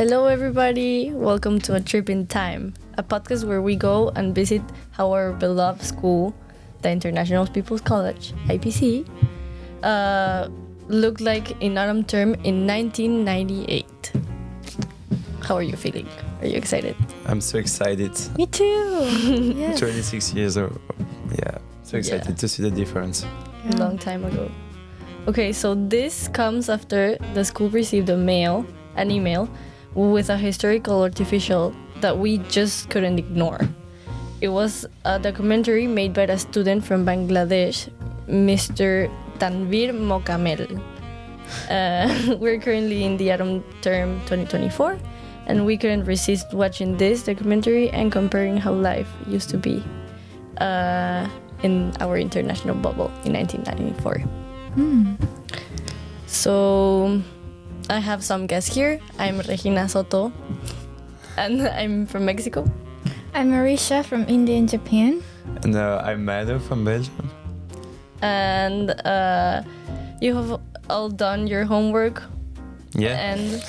Hello, everybody. Welcome to A Trip in Time, a podcast where we go and visit our beloved school, the International People's College, IPC, looked like in autumn term in 1998. How are you feeling? Are you excited? I'm so excited. Me too. Yes. 26 years old. Yeah, so excited to see the difference. A long time ago. Okay, so this comes after the school received an email with a historical artificial that we just couldn't ignore. It was a documentary made by a student from Bangladesh, Mr. Tanvir Mokamel. We're currently in the autumn term 2024, and we couldn't resist watching this documentary and comparing how life used to be in our international bubble in 1994. So I have some guests here. I'm Regina Soto, and I'm from Mexico. I'm Marisha from India and Japan. And I'm Mado from Belgium. And you have all done your homework. Yeah. And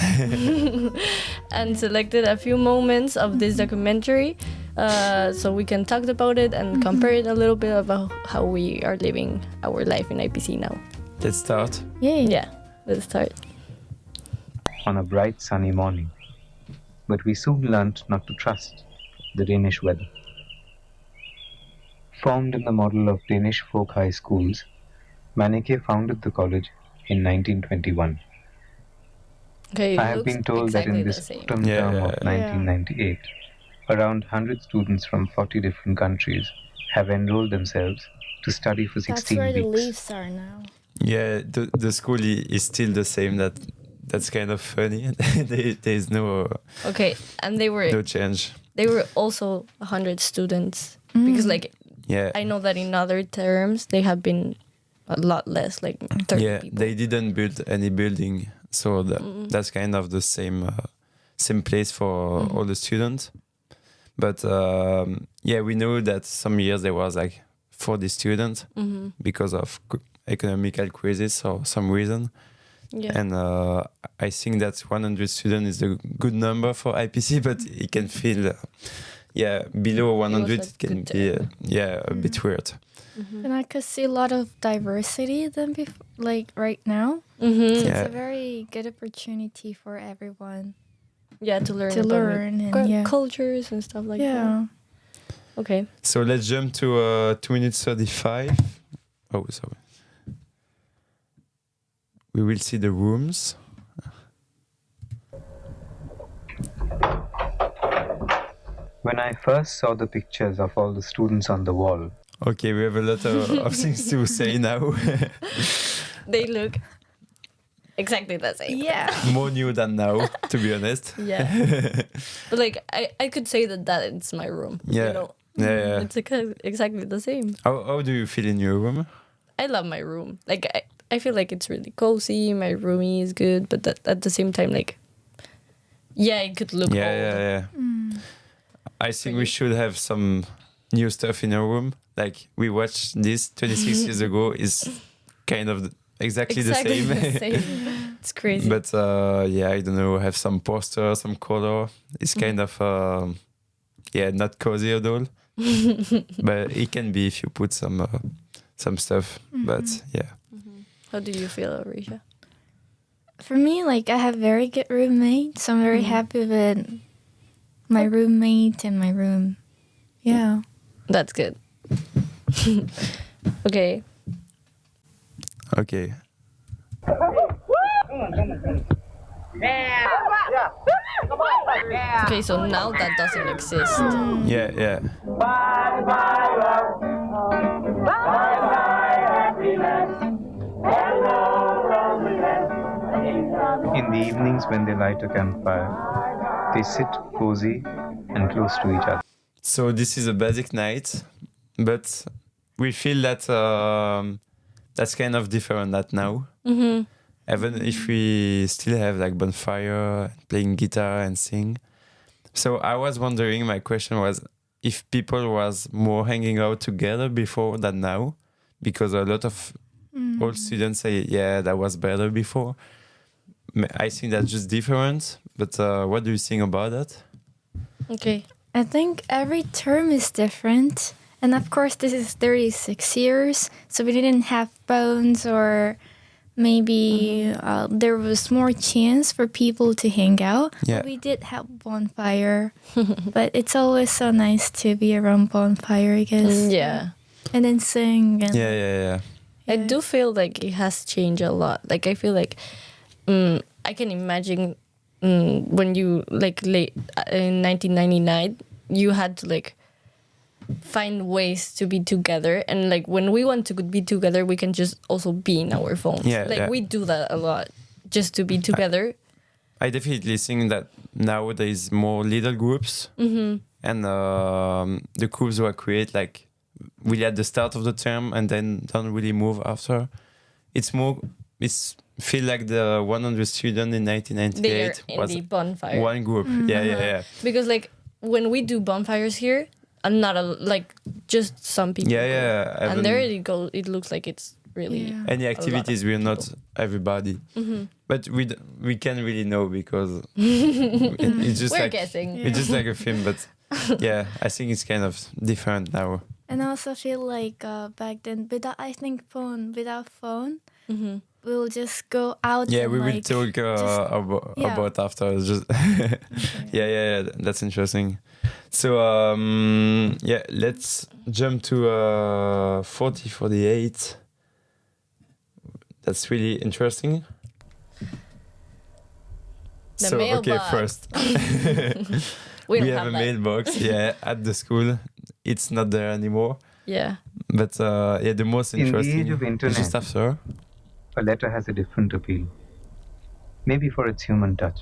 and selected a few moments of this documentary, so we can talk about it and compare it a little bit about how we are living our life in IPC now. Let's start. Yeah, let's start. On a bright sunny morning, but we soon learnt not to trust the Danish weather. Formed in the model of Danish folk high schools, Manike founded the college in 1921. Okay, I have been told that in this autumn term of 1998, around 100 students from 40 different countries have enrolled themselves to study for 16 That's where weeks. the leaves are now. Yeah, the school is still the same. That's kind of funny. There's no Okay, and no change. they were also 100 students because I know that in other terms they have been a lot less, like 30 people. They didn't build any building, so that's kind of the same place for all the students. But we know that some years there was like 40 students because of economical crisis or some reason. Yeah. And I think that 100 students is a good number for IPC, but it can feel, below 100 it can be, a bit weird. And I could see a lot of diversity than before, like right now. So it's a very good opportunity for everyone. Yeah, to learn and cultures and stuff like that. Okay. So let's jump to 2 minutes 35. Oh, sorry. We will see the rooms. When I first saw the pictures of all the students on the wall, Okay, we have a lot of things to say now. They look exactly the same. Yeah. More new than now, to be honest. Yeah. But I could say that it's my room. Yeah. You know? Yeah. It's exactly the same. How do you feel in your room? I love my room. I feel like it's really cozy. My roomie is good, but at the same time, it could look old. Yeah. I think we should have some new stuff in our room. Like we watched this 26 years ago is kind of exactly the same. It's crazy. But I don't know, have some poster, some color. It's kind of not cozy at all. But it can be if you put some stuff. But yeah. How do you feel, Arisha? For me, I have very good roommates, so I'm very happy with my roommate and my room. Yeah. That's good. Okay. Okay. Okay, so now that doesn't exist. Yeah. Bye bye love. Bye bye happiness. Hello loneliness. in the evenings when they light a campfire, they sit cozy and close to each other. So this is a basic night, but we feel that that's kind of different that now. Mm-hmm. Even if we still have bonfire, playing guitar and sing. So I was wondering, my question was if people was more hanging out together before than now, because a lot of old students say, yeah, that was better before. I think that's just different. But what do you think about that? Okay. I think every term is different. And of course, this is 36 years, so we didn't have phones, or maybe there was more chance for people to hang out. Yeah. But we did have bonfire. But it's always so nice to be around bonfire, I guess. Yeah. And then sing. And Yeah. I do feel like it has changed a lot. Like I feel like I can imagine when you like late in 1999, you had to like find ways to be together, and like when we want to be together, we can just also be in our phones. We do that a lot just to be together. I definitely think that now there is more little groups, and the groups were created like really at the start of the term and then don't really move after. It's feel like the 100 students in 1998 in was the bonfire. one group. Yeah. Because like when we do bonfires here, I'm not like just some people. Yeah. And there it looks like it's really Any activities, we're not everybody, but we can't really know because it's just we're like guessing. it's just like a film. But yeah, I think it's kind of different now. And I also feel like back then, without phone, we'll just go out. Yeah, and we will like, talk about after. Just yeah, that's interesting. So let's jump to 48. That's really interesting. The mailbox. First we have a mailbox. Yeah, at the school, it's not there anymore. Yeah. But the most interesting. In the age of internet, just after. A letter has a different appeal. Maybe for its human touch.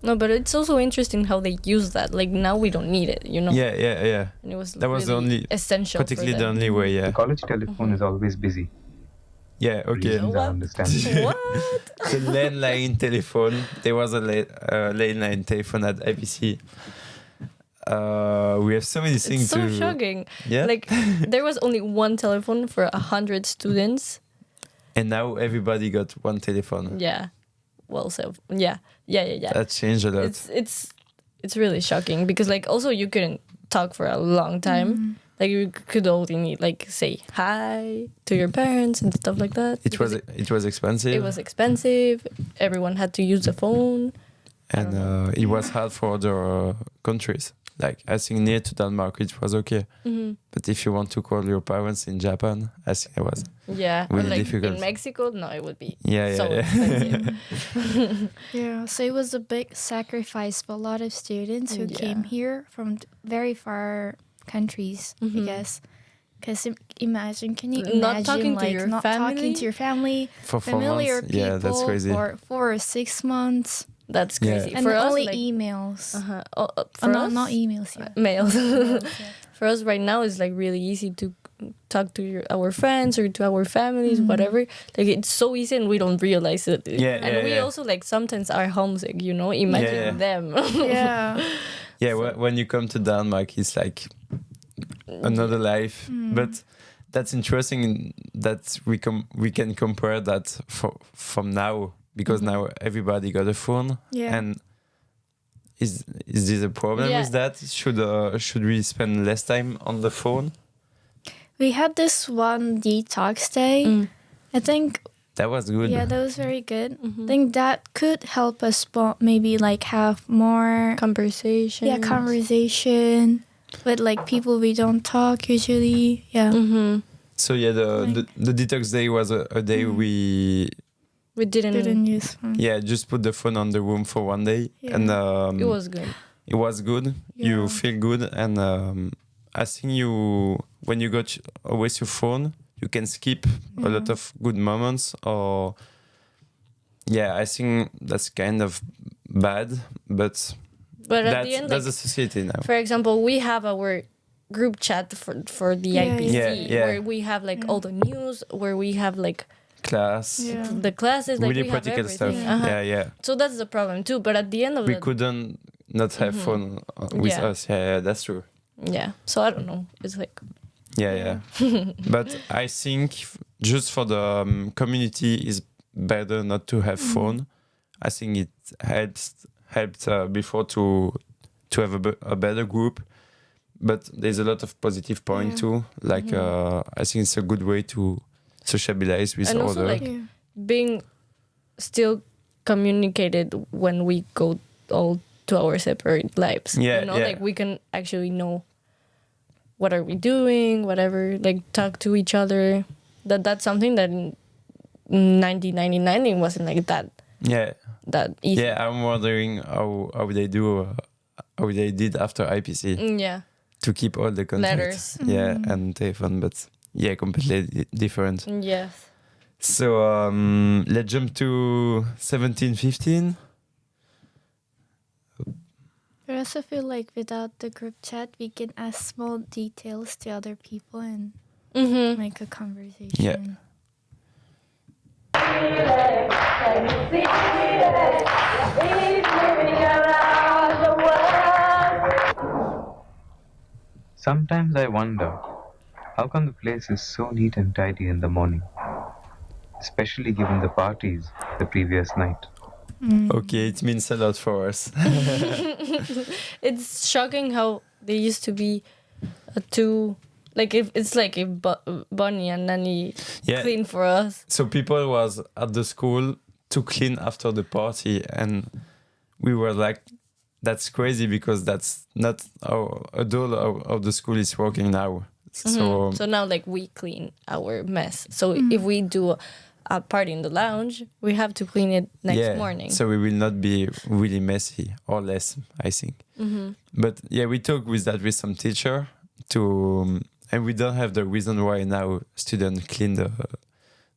No, but it's also interesting how they use that. Like now we don't need it, you know. Yeah. And it was that was really the only essential. Particularly the only way. Yeah. The college telephone is always busy. Yeah. Okay. Reasons are understandable. What? The landline telephone. There was a landline telephone at IPC. We have so many things It's so shocking. Yeah. Like there was only one telephone for 100 students. And now everybody got one telephone. Yeah. Well, so yeah. That changed a lot. It's really shocking because like also you couldn't talk for a long time. Like you could only need like say hi to your parents and stuff like that. It was expensive. It was expensive. Everyone had to use the phone. And it was hard for other countries. Like I think near to Denmark it was okay. But if you want to call your parents in Japan, I think it was really or like difficult. in Mexico, no, it would be Yeah. expensive. Yeah, so it was a big sacrifice for a lot of students who came here from very far countries, I guess. Because imagine, can you imagine Not talking to your not family? talking to your family, For 4 familiar months. people Yeah, that's crazy. for 4 or 6 months, That's crazy. and For us, only like, emails. for no, us, not emails. Yeah. mails. For us right now, it's like really easy to talk to our friends or to our families, whatever. Like it's so easy, and we don't realize it. And we also like sometimes are homesick. You know, imagine them. Yeah. When you come to Denmark, it's like another life. But that's interesting that we can compare that from now, because now everybody got a phone. Yeah. And is this a problem with that? Should we spend less time on the phone? We had this one detox day. I think That was good. that was very good. I think that could help us maybe like have more Conversation. Yeah, conversation with like people we don't talk usually. Yeah. So the detox day was a day we didn't use phone. just put the phone on the room for one day, and it was good. It was good. You feel good, and I think when you got always your phone, you can skip a lot of good moments. Or I think that's kind of bad, but at the end, that's the society now. For example, we have our group chat for the IPC where we have like all the news, where we have like class, the classes, like really we have practical stuff. everything. Yeah. So that's the problem too. But at the end of We couldn't not have phone with us. Yeah, that's true. Yeah. So I don't know. It's like Yeah. But I think just for the community is better not to have phone. I think it helped before to have a better group. But there's a lot of positive point too. Like I think it's a good way to socialize with and also others. like being still communicated when we go all to our separate lives. Yeah, like we can actually know what are we doing, whatever. Like talk to each other. That's something that in 1999 it wasn't like that. Yeah. That easy. Yeah, I'm wondering how they do how they did after IPC. Yeah. To keep all the contacts. Letters. Yeah, and telephone, but yeah, completely different. Yes. So let's jump to 1715. I also feel like without the group chat, we can ask small details to other people and make a conversation. Yeah. Sometimes I wonder, how come the place is so neat and tidy in the morning? Especially given the parties the previous night. Okay, it means a lot for us. It's shocking how they used to be two, like if it's like if Bonnie and Nanny clean for us. So people was at the school to clean after the party, and we were like, that's crazy because that's not how how the school is working now. So now like we clean our mess. So if we do a party in the lounge, we have to clean it next morning. So we will not be really messy or less, I think. But yeah, we talked with some teacher and we don't have the reason why now students clean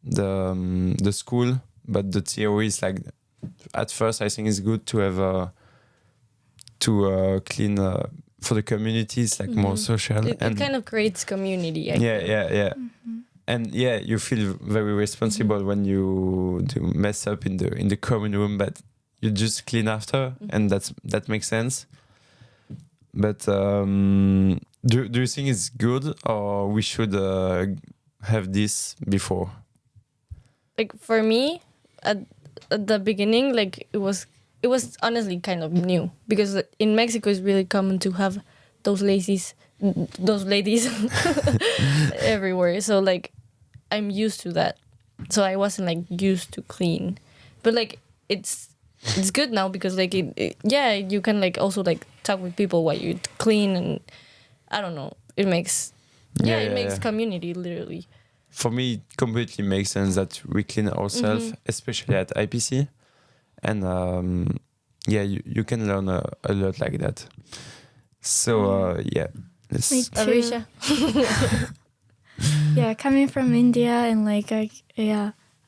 the school. But the theory is like, at first I think it's good to have clean for the communities, like more social. It kind of creates community. Yeah. And yeah, you feel very responsible when you do mess up in the common room, but you just clean after, and that makes sense. But do you think it's good, or we should have this before? Like for me, at the beginning, like it was honestly kind of new, because in Mexico it's really common to have those ladies everywhere. So like I'm used to that. So I wasn't like used to clean. But like it's good now because like you can like also like talk with people while you clean, and I don't know. It makes it makes community literally. For me, it completely makes sense that we clean ourselves, especially at IPC. And you can learn a lot like that. So let's. Me too. Arisha. Yeah, coming from India and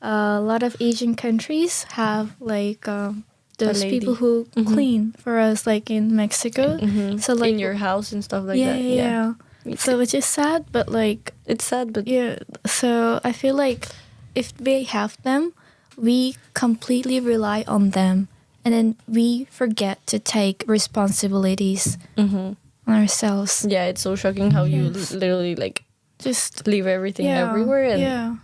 a lot of Asian countries have like those people who clean for us, like in Mexico. So like in your house and stuff like that. Yeah. So which is sad, but like it's sad, but yeah. So I feel like if we have them, we completely rely on them, and then we forget to take responsibilities on ourselves. Yeah, it's so shocking how you literally like just leave everything everywhere. And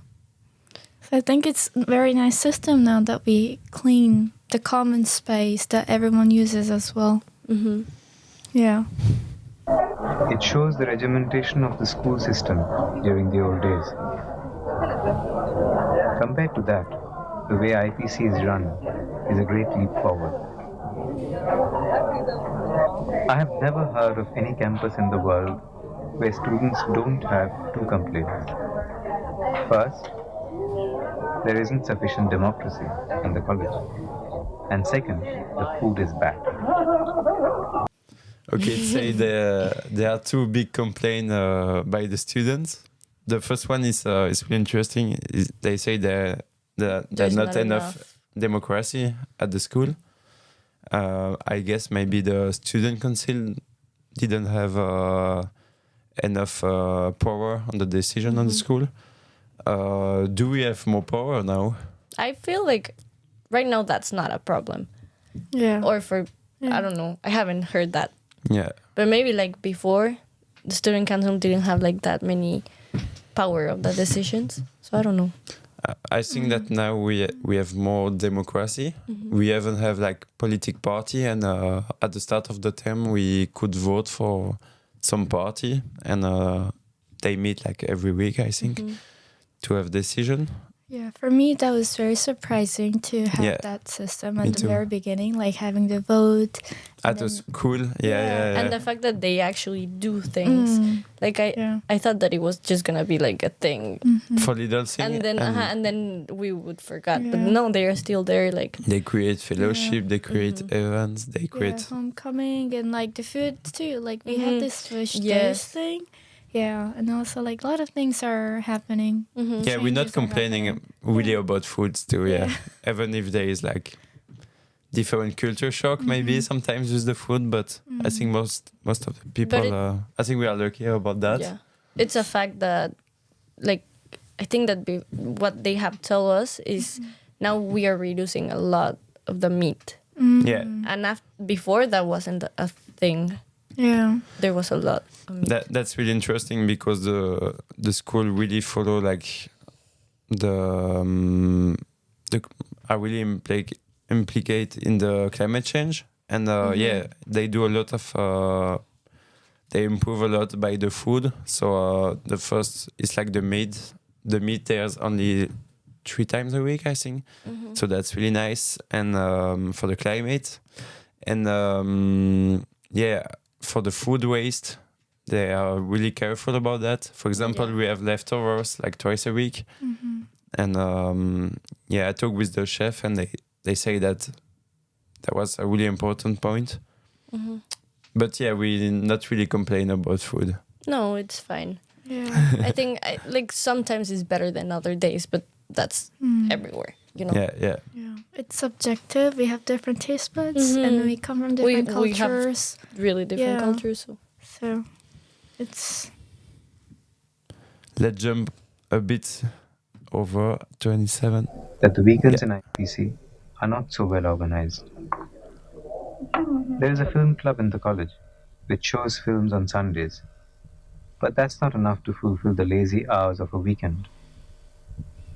So I think it's a very nice system now that we clean the common space that everyone uses as well. Yeah. It shows the regimentation of the school system during the old days. Compared to that, the way IPC is run is a great leap forward. I have never heard of any campus in the world where students don't have two complaints. First, there isn't sufficient democracy in the college. And second, the food is bad. Okay, say there are two big complaints by the students. The first one is really interesting. They say there's not enough democracy at the school. I guess maybe the student council didn't have enough power on the decision on the school. Do we have more power now? I feel like right now that's not a problem. Yeah. Or I don't know. I haven't heard that. Yeah. But maybe like before, the student council didn't have like that many power of the decisions. So I don't know. I think that now we have more democracy. We haven't have like politic party, and at the start of the term we could vote for some party, and they meet like every week, I think, to have decision. Yeah, for me that was very surprising to have Yeah, that system me at the too. very beginning, like having the vote. At the school, yeah. And the fact that they actually do things. Like I thought that it was just gonna be like a thing, For little thing, and then we would forget. But Yeah. no, they are still there. Like they create fellowship, they create events, they create. Homecoming and like the food too. Like we have this fish dish Yes. thing. Yeah, and also like a lot of things are happening. Yeah, we're not Changes are complaining happening. really about foods too. Yeah, even if there is like different culture shock maybe sometimes with the food, but I think most of the people, I think we are lucky about that. yeah, it's a fact that like I think that what they have told us is now we are reducing a lot of the meat, Yeah, and before that wasn't a thing. Yeah. There was a lot of meat. that's really interesting because the school really follow like the are really implicate in the climate change, and yeah, they do a lot of they improve a lot by the food. So the first is like the meat there's only 3 times a week, I think. So that's really nice, and for the climate, and yeah, for the food waste, they are really careful about that. For example, we have leftovers like twice a week, and yeah, I talked with the chef, and they say that was a really important point. But yeah, we not really complain about food. No, it's fine. Yeah. I think like sometimes it's better than other days, but that's everywhere, you know. Yeah, yeah. Yeah. It's subjective. We have different taste buds and we come from different We have cultures. really different Yeah. cultures. So. So it's Let's jump a bit over 27. That the weekends in IPC are not so well organized. There is a film club in the college which shows films on Sundays, but that's not enough to fulfill the lazy hours of a weekend.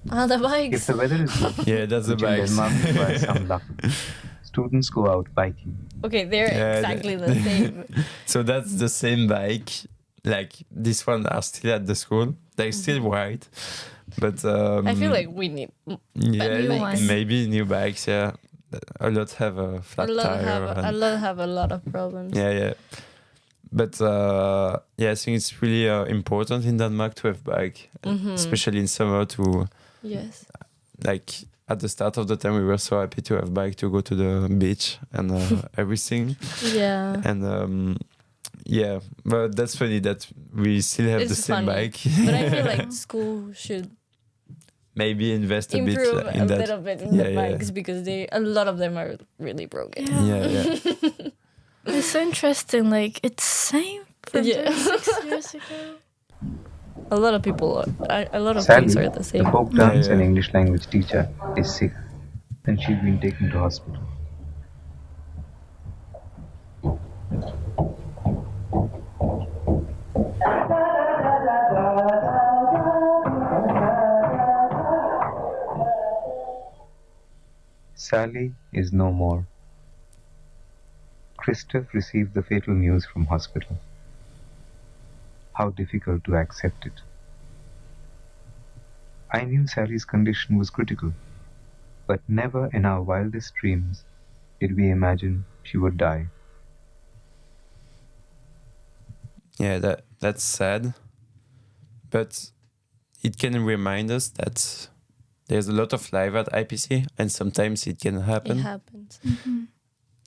The If bikes. the weather is good, Yeah, that's the which in bikes. Denmark requires some luck, students go out biking. Okay, they're Yeah, exactly the same. So that's the same bike. Like this one are still at the school. They're still white, but I feel like we need yeah, new ones. maybe new bikes. Yeah, a lot have a flat tire. have a lot of problems. Yeah, yeah. But yeah, I think it's really important in Denmark to have bike, especially in summer. To Yes. like at the start of the time, we were so happy to have bike to go to the beach and everything. Yeah. And yeah, but that's funny that we still have the It's same funny. bike. But I feel like school should Maybe invest a bit improve in a that. little bit in Yeah, the yeah. bikes because a lot of them are really broken. Yeah, yeah. it's so interesting. Like it's same from Yeah. 36 years ago. A lot of people a lot of Sadly, things are the same. the folk dance and yeah. English language teacher is sick, and she's been taken to hospital. Sally is no more. Christoph received the fatal news from hospital. How difficult to accept it. I knew Sally's condition was critical, but never in our wildest dreams did we imagine she would die. Yeah, that's sad. But it can remind us that there's a lot of life at IPC, and sometimes it can It happen. happens.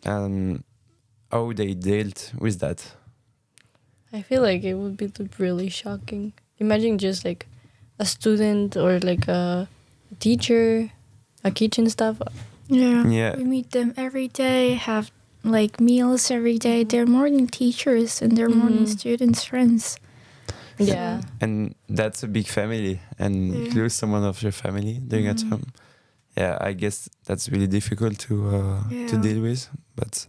And how they dealt with that. I feel like it would be really shocking. Imagine just like a student or like a teacher, a kitchen staff. Yeah. Yeah. We meet them every day, have like meals every day. They're more than teachers and they're more than students, friends. Yeah. And that's a big family, and Yeah. lose someone of your family during a time. Yeah, I guess that's really difficult to Yeah. deal with. But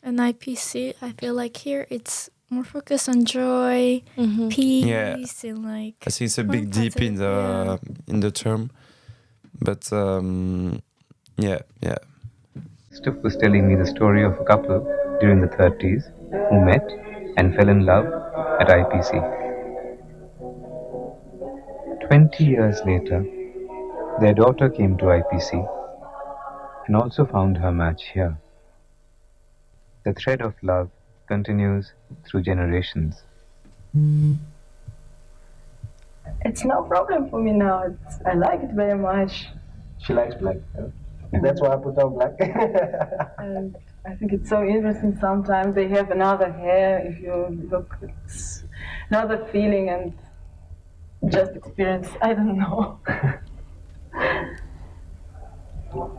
And IPC, I feel like here it's more focused on joy, peace, Yeah. and like I think it's a more big deep in positive, the term. But yeah. Steph was telling me the story of a couple during the 30s who met and fell in love at IPC. 20 years later, their daughter came to IPC and also found her match here. The thread of love continues through generations. It's no problem for me now. I like it very much. She likes black. Yeah? That's why I put on black. And I think it's so interesting. Sometimes they have another hair. If you look, it's another feeling and just experience. I don't know.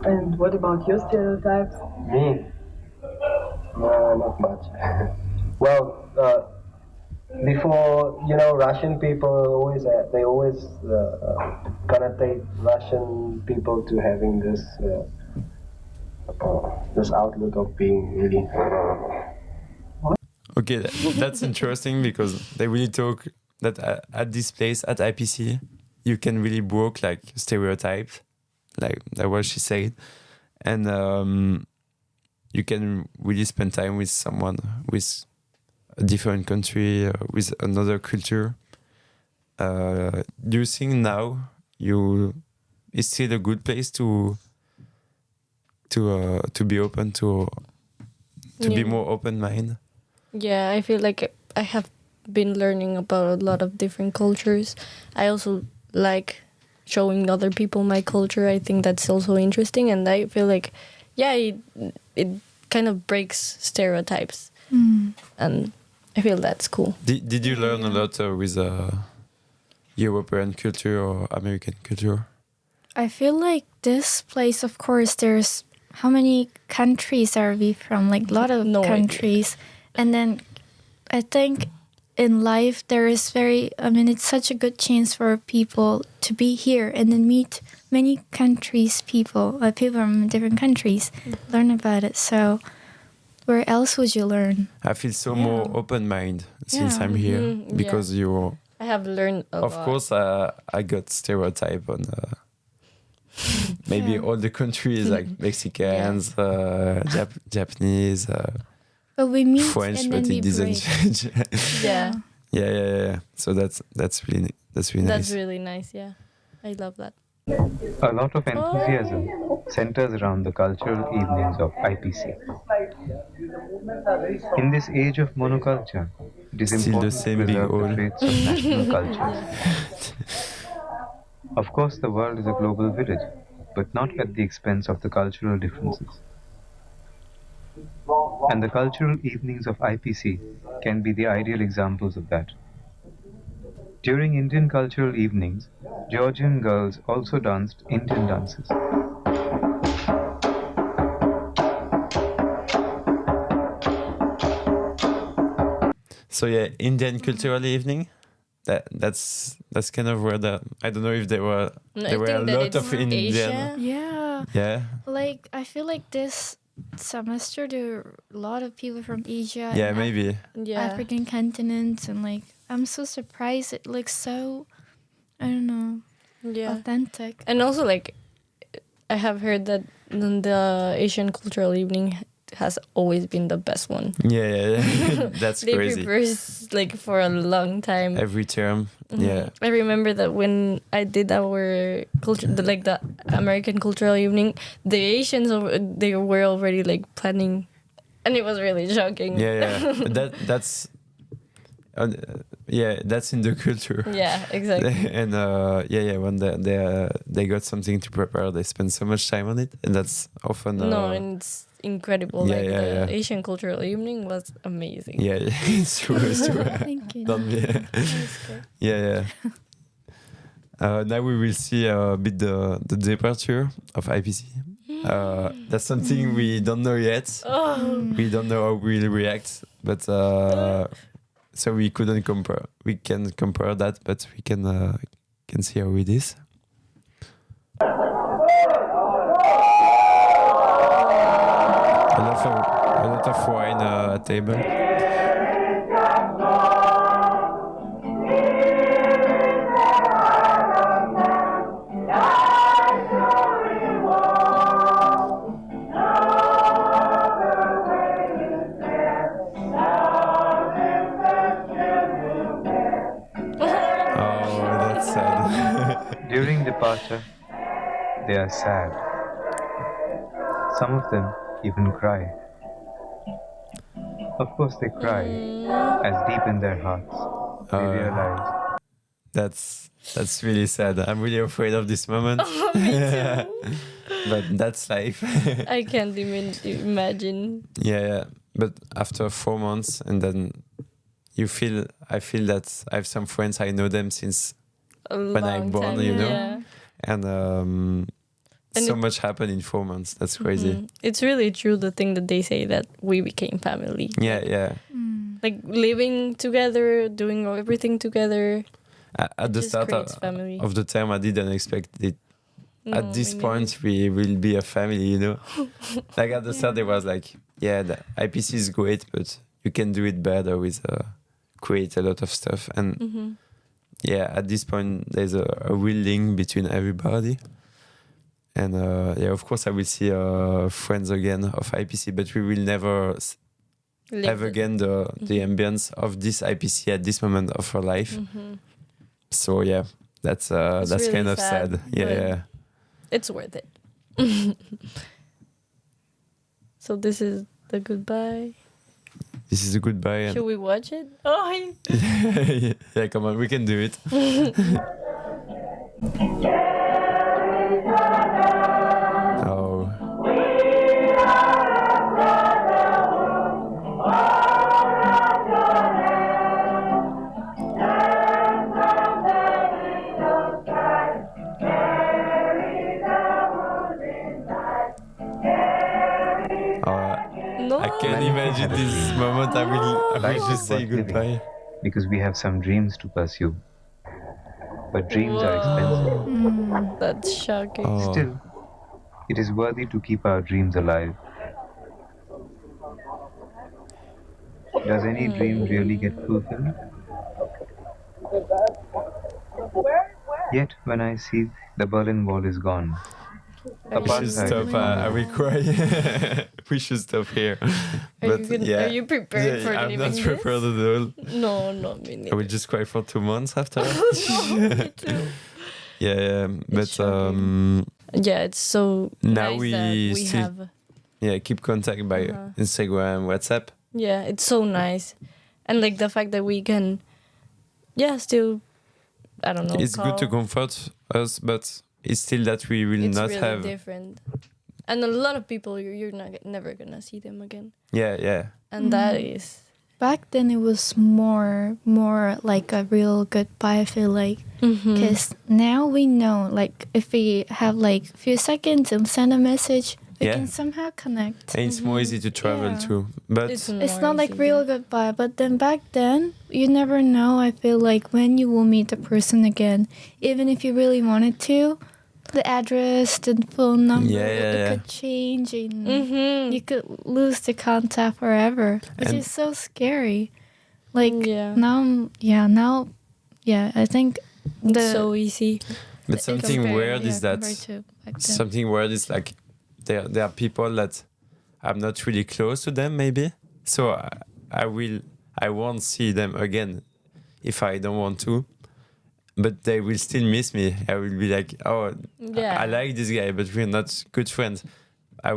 And what about your stereotypes? Me? No, not much. Well, before, Russian people always connotate Russian people to having this outlook of being really. Okay, that's interesting because they really talk that at this place at IPC you can really broke like stereotypes, like that what she said, and you can really spend time with someone with a different country, with another culture. Do you think now it's still a good place to be open to be more open minded? Yeah, I feel like I have been learning about a lot of different cultures. I also like showing other people my culture. I think that's also interesting, and I feel like, yeah, it kind of breaks stereotypes, and I feel that's cool. Did you learn a lot with European culture or American culture? I feel like this place, of course, there's how many countries are we from? Like a lot of countries. And then I think in life there is it's such a good chance for people to be here and then meet many countries, people from different countries, learn about it. So where else would you learn? I feel so more open-minded since I'm here because I have learned a lot. Of course, I got stereotype on maybe all the countries like Mexicans, Japanese, but we meet French, and but then it we doesn't break. change. Yeah. So that's really nice. That's really nice. Yeah, I love that. A lot of enthusiasm centers around the cultural evenings of IPC. In this age of monoculture, it is Still the important to same big preserve hole. the traits of national cultures. Of course, the world is a global village, but not at the expense of the cultural differences. And the cultural evenings of IPC can be the ideal examples of that. During Indian cultural evenings, Georgian girls also danced Indian dances. So yeah, Indian cultural evening. That's kind of where I don't know if there were a lot of Indian. Asia. Yeah. Yeah. Like I feel like this semester there are a lot of people from Asia. Yeah, and maybe. Yeah. African continents, and like I'm so surprised. It looks so, I don't know, authentic. And also, like, I have heard that the Asian Cultural Evening has always been the best one. Yeah. That's They crazy. prepare like for a long time. Every term. Yeah. I remember that when I did our culture, the American Cultural Evening, the Asians they were already like planning, and it was really shocking. Yeah. That's that's in the culture. Yeah, exactly. And when they got something to prepare, they spend so much time on it, and that's often and it's incredible. Yeah, like yeah. the Asian Cultural Evening was amazing. Yeah, it's true. Thank you. Yeah. Now we will see a bit the departure of IPC. That's something we don't know yet. We don't know how we'll react, but so we couldn't compare. We can compare that, but we can see how it is. A lot of wine at table. During departure, they are sad. Some of them even cry. Of course, they cry, as deep in their hearts, they realize That's really sad. I'm really afraid of this moment. Me too. But that's life. I can't even imagine. Yeah. But after 4 months, and then I feel that I have some friends, I know them since when I'm born, you know? Yeah. And And so it- much happened in 4 months. That's crazy. It's really true, the thing that they say, that we became family. Yeah. Like living together, doing everything together. At the just start creates family. of the term, I didn't expect it. No, At this me point, we will be a family, you know? Like at the start, it was like, yeah, the IPC is great, but you can do it better with create a lot of stuff. And yeah, at this point, there's a real link between everybody. And yeah, of course, I will see friends again of IPC, but we will never neither. have again the ambience of this IPC at this moment of our life. So yeah, that's really kind of sad. sad, Yeah. It's worth it. So this is the goodbye. This is a goodbye. Should we watch it? Oh, Yeah, come on, we can do it. Oh. no. I can imagine this moment. I will Life just is say worth living goodbye. because we have some dreams to pursue. But dreams are expensive. That's shocking. Oh. Still, it is worthy to keep our dreams alive. Does any dream really get fulfilled? Yet, when I see the Berlin Wall is gone, We should stop. I will cry. We should stop here. Are you prepared for I'm leaving not prepared at all. this? No, not me I neither. will just cry for 2 months after. Me too. Yeah. But shocking. Yeah, it's so Now nice we that we still- have. keep contact by Instagram, WhatsApp. Yeah, it's so nice, and like the fact that we can, still, I don't know. It's good to call. comfort us, but it's still that we will It's not really have. different, and a lot of people you're never gonna see them again, Yeah. and that is. Back then it was more like a real goodbye, I feel like. Because now we know, like, if we have like a few seconds and send a message, we Yeah. can somehow connect. And it's more easy to travel Yeah. too. But It's more not like easy, real goodbye, but then back then, you never know, I feel like, when you will meet the person again. Even if you really wanted to, the address, the phone number, it could change and you could lose the contact forever, which And- is so scary. Like, Yeah. now, I think It's so easy. But something weird is that compared to back then. something weird is like there are people that I'm not really close to them maybe, so I won't see them again if I don't want to, but they will still miss me. I will be like, oh, Yeah. I like this guy, but we're not good friends. I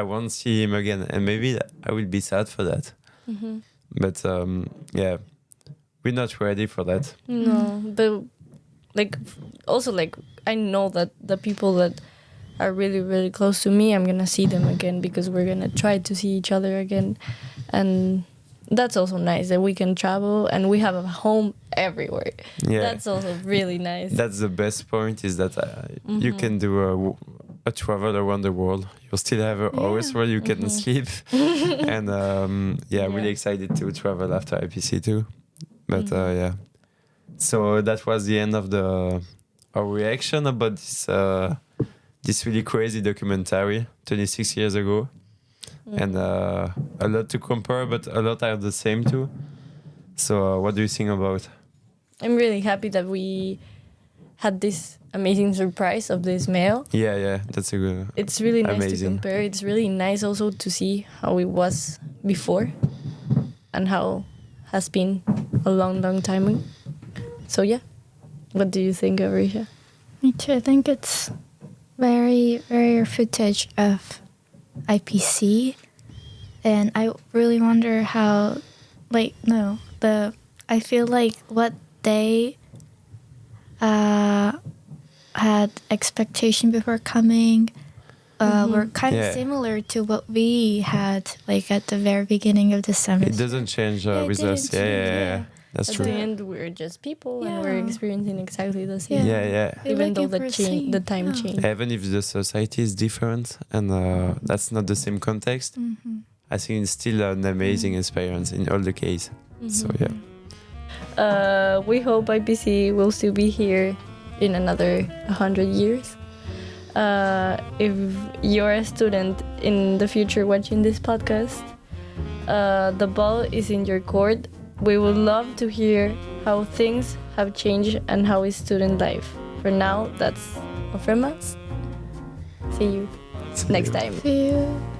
won't see him again, and maybe I will be sad for that. But yeah, we're not ready for that. No, but like also like I know that the people that are really really close to me, I'm gonna see them again because we're gonna try to see each other again, and that's also nice that we can travel and we have a home everywhere. Yeah. That's also really nice. That's the best point, is that you can do a travel around the world. You still have hours where you can sleep. And really excited to travel after IPC too. But yeah. So that was the end of our reaction about this really crazy documentary 26 years ago. And a lot to compare, but a lot are the same too. So what do you think about? I'm really happy that we had this amazing surprise of this mail. Yeah, that's a good. It's really nice to Amazing. compare. It's really nice also to see how it was before and how has been a long, long time. So yeah, what do you think, Arisha? Me too. I think it's very rare footage of IPC, and I really wonder how, I feel like what they had expectation before coming were kind of Yeah. similar to what we had like at the very beginning of the semester. It doesn't change Yeah, it with us. didn't change, Yeah. That's At true. the end, we're just people and we're Yeah. experiencing exactly the same. Yeah. We're Even though looking for the time yeah. changed. Even if the society is different and that's not the same context, Mm-hmm. I think it's still an amazing experience in all the case. So yeah. We hope IPC will still be here in another 100 years. If you're a student in the future watching this podcast, the ball is in your court. We would love to hear how things have changed and how is student life. For now, that's all from us. See you next time. See you.